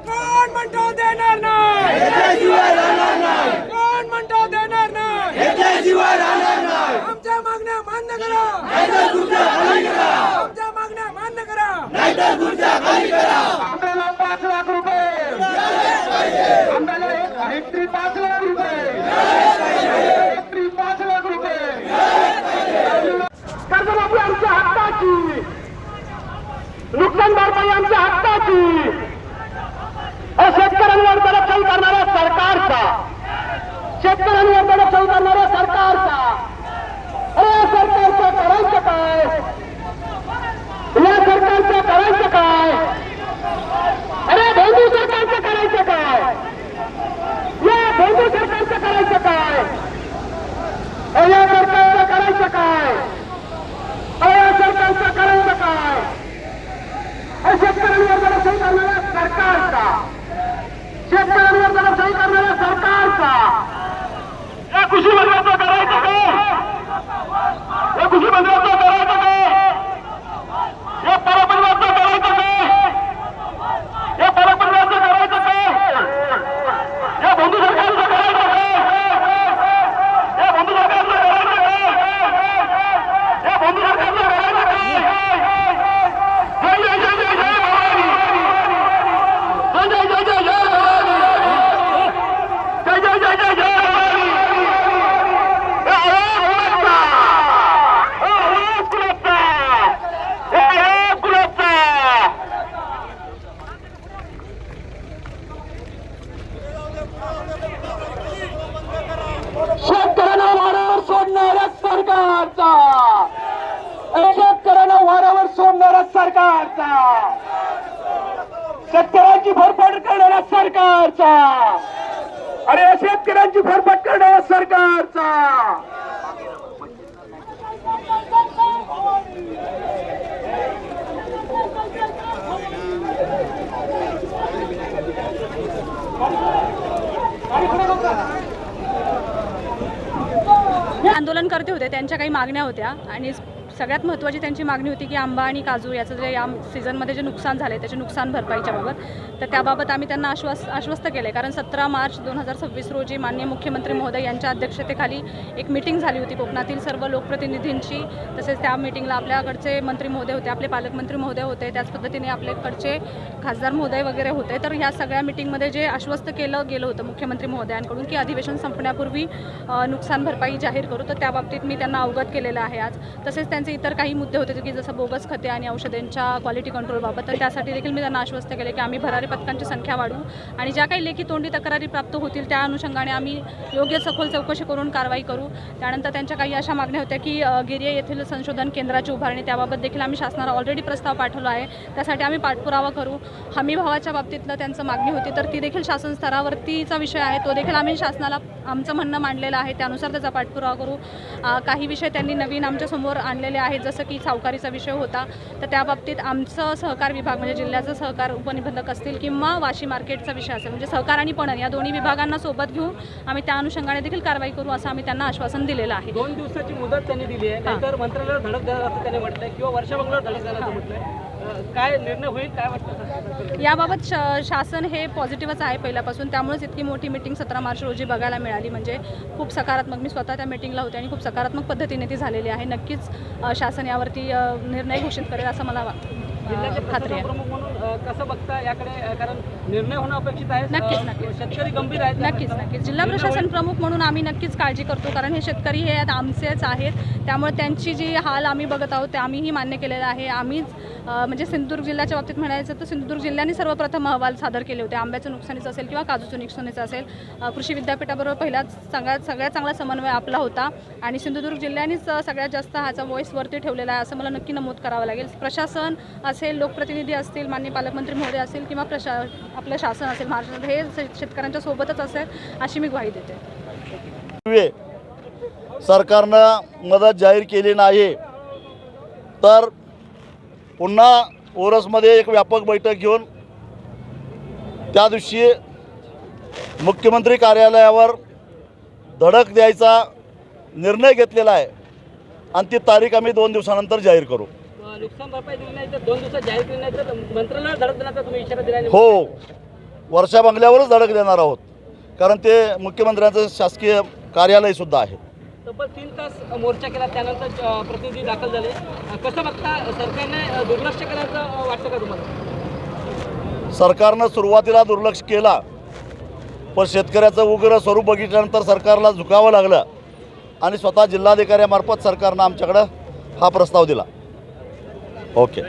कोण म्हणतो देणार नाही, कोण म्हणतो देणार नाही, आमच्या मागण्या मान्य करा, आमच्या मागण्या मान्य करा, आम्हाला 5 लाख रुपये, आम्हाला 5 लाख रुपये, 5 लाख रुपये कर्जमाफी आमच्या हक्काची, नुकसान भरपाई आमच्या हक्काची, शेतकऱ्यांवर दडपशाही करणाऱ्या सरकारचा, शेतकऱ्यांवर दडपशाही करणाऱ्या सरकारचा, अरे या सरकारचं करायचं काय, या सरकारचं करायचं काय, अरे भोंदू सरकारचं करायचं काय, या भोंदू सरकारचं करायचं काय, या सरकारचं करायचं काय, या सरकारचं करायचं काय, शेतकऱ्यांवर दडपशाही करणाऱ्या सरकारचा, शेतकऱ्यांवर दडपशाही करणाऱ्या सरकारचा, या कृषी मंत्र्याचं करायचं काय, या कृषी मंत्र्याचं करायचं काय, या परपरिवाराचं करायचं काय, या परपरिवाराचं करायचं काय, या बंधू सरकारचं करायचं काय, या बंधू सरकारचं करायचं काय, या बंधू सरकारचं करायचं काय, जय जय जय जय जय भवानी, जय जय जय जय जय भवानी, जय जय जय जय जय भवानी, शेतकऱ्यांना वाऱ्यावर सोडणाऱ्या सरकारचा, शेतकऱ्यांना वाऱ्यावर सोडणाऱ्या सरकारचा, शेतकऱ्यांची भरपाट करणाऱ्या सरकारचा, अरे शेतकऱ्यांची भरपाट करणाऱ्या सरकारचा, आंदोलनकर्ते होते, त्यांच्या काही मागण्या होत्या आणि सगळ्यात महत्त्वाची त्यांची मागणी होती की आंबा आणि काजू याचं जे या सीझनमध्ये जे नुकसान झाले त्याचे नुकसान भरपाईच्या बाबत, तर त्याबाबत आम्ही त्यांना आश्वस्त केले. कारण 17 मार्च 2026 रोजी माननीय मुख्यमंत्री महोदय यांच्या अध्यक्षतेखाली एक मीटिंग झाली होती कोकणातील सर्व लोकप्रतिनिधींची. तसेच त्या मीटिंगला आपल्याकडचे मंत्री महोदय होते, आपले पालकमंत्री महोदय होते, त्याच पद्धतीने आपल्याकडचे खासदार महोदय वगैरे होते. तर ह्या सगळ्या मीटिंगमध्ये जे आश्वस्त केलं गेलं होतं मुख्यमंत्री महोदयांकडून की अधिवेशन संपण्यापूर्वी नुकसान भरपाई जाहीर करू, तर त्याबाबतीत मी त्यांना अवगत केलेलं आहे आज. तसेच त्यांचे इतर काही मुद्दे होते की जसं बोगस खते आणि औषधांच्या क्वालिटी कंट्रोलबाबत, तर त्यासाठी देखील मी त्यांना आश्वस्त केले की आम्ही भरारी पथकांची संख्या वाढवू आणि ज्या काही लेखी तोंडी तक्रारी प्राप्त होतील त्या अनुषंगाने आम्ही योग्य सखोल चौकशी करून कारवाई करू. त्यानंतर त्यांच्या काही अशा मागण्या होत्या की गिरिये येथील संशोधन केंद्राची उभारणी, त्याबाबत देखील आम्ही शासनाला ऑलरेडी प्रस्ताव पाठवला आहे, त्यासाठी आम्ही पाठपुरावा करू. हमी भावाच्या बाबतीतलं त्यांचं मागणी होती, तर ती देखील शासन स्तरावरतीचा विषय आहे, तो देखील आम्ही शासनाला आमचं म्हणणं मांडलेलं आहे, त्यानुसार त्याचा पाठपुरावा करू. काही विषय त्यांनी नवीन आमच्यासमोर आणलेले आहेत, जसं की सावकारीचा विषय होता, तर त्याबाबतीत आमचं सहकार विभाग म्हणजे जिल्ह्याचं सहकार उपनिबंधक असतील किंवा वाशी मार्केटचा विषय असेल, म्हणजे सहकार आणि पणन या दोन्ही विभागांना सोबत घेऊन आम्ही त्या अनुषंगाने देखील कारवाई करू असं आम्ही त्यांना आश्वासन दिलेलं आहे. 2 दिवसाची मुदत त्यांनी दिली आहे, नाहीतर मंत्रालयाला धडक देणार असं त्यांनी म्हटलंय किंवा वर्षभंगाला धडक देणार असं म्हटलंय. काय निर्णय होईल, काय वाटतं याबाबत? शासन हे पॉझिटिव्हच आहे पहिल्यापासून, त्यामुळेच इतकी मोठी मीटिंग 17 मार्च रोजी बघायला मिळाली. म्हणजे खूप सकारात्मक, मी स्वतः त्या मीटिंगला होते आणि खूप सकारात्मक पद्धतीने ती झालेली आहे. नक्कीच शासन यावरती निर्णय घोषित करेल असं मला खात्री आहे. प्रमुख म्हणून कसं बघता याकडे, कारण निर्णय होणं अपेक्षित आहे. नक्कीच शेतकरी गंभीर आहेत. नक्कीच जिल्हा प्रशासन प्रमुख म्हणून आम्ही नक्कीच काळजी करतो, कारण हे शेतकरी हे आमचेच आहेत, त्यामुळे त्यांची जी हाल आम्ही बघत आहोत ते आम्हीही मान्य केलेलं आहे. आम्हीच म्हणजे सिंधुदुर्ग जिल्ह्याच्या बाबतीत म्हणायचं तर सिंधुदुर्ग जिल्ह्याने सर्वप्रथम अहवाल सादर केले होते, आंब्याचं नुकसानीचं असेल किंवा काजूचं नुकसानीचं असेल. कृषी विद्यापीठाबरोबर पहिलाच सगळ्यात चांगला समन्वय आपला होता आणि सिंधुदुर्ग जिल्ह्यानेच सगळ्यात जास्त ह्याचा व्हॉइस वरती ठेवलेला आहे असं मला नक्की नमूद करावं लागेल. प्रशासन असेल, लोकप्रतिनिधी असतील, माननीय पालकमंत्री महोदय असतील किंवा आपलं शासन असेल महाराष्ट्रात, हे शेतकऱ्यांच्या सोबतच असेल अशी मी ग्वाही देते. सरकारनं मदत जाहीर केली नाही तर पुन्हा ओरसमध्ये एक व्यापक बैठक घेऊन त्या दिवशी मुख्यमंत्री कार्यालयावर धडक द्यायचा निर्णय घेतलेला आहे आणि ती तारीख आम्ही 2 दिवसानंतर जाहीर करू. नुकसान भरपाई दिली नाही तर 2 दिवसात जाहीर केली नाही तर मंत्रालयाला धडक देण्याचा तुम्ही इशारा दिला आहे. हो, वर्षा बंगल्यावरच धडक देणार आहोत, कारण ते मुख्यमंत्र्यांचं शासकीय कार्यालयसुद्धा आहे. तब्बल 3 तास मोर्चा केला, त्यानंतर प्रतिनिधी दाखल झाले. कसं बघता, सरकारने दुर्लक्ष केल्याचं वाटतं का तुम्हाला? सरकारनं सुरुवातीला दुर्लक्ष केला, पण शेतकऱ्याचं उग्र स्वरूप बघितल्यानंतर सरकारला झुकावं लागलं आणि स्वतः जिल्हाधिकाऱ्यामार्फत सरकारनं आमच्याकडं हा प्रस्ताव दिला. ओके.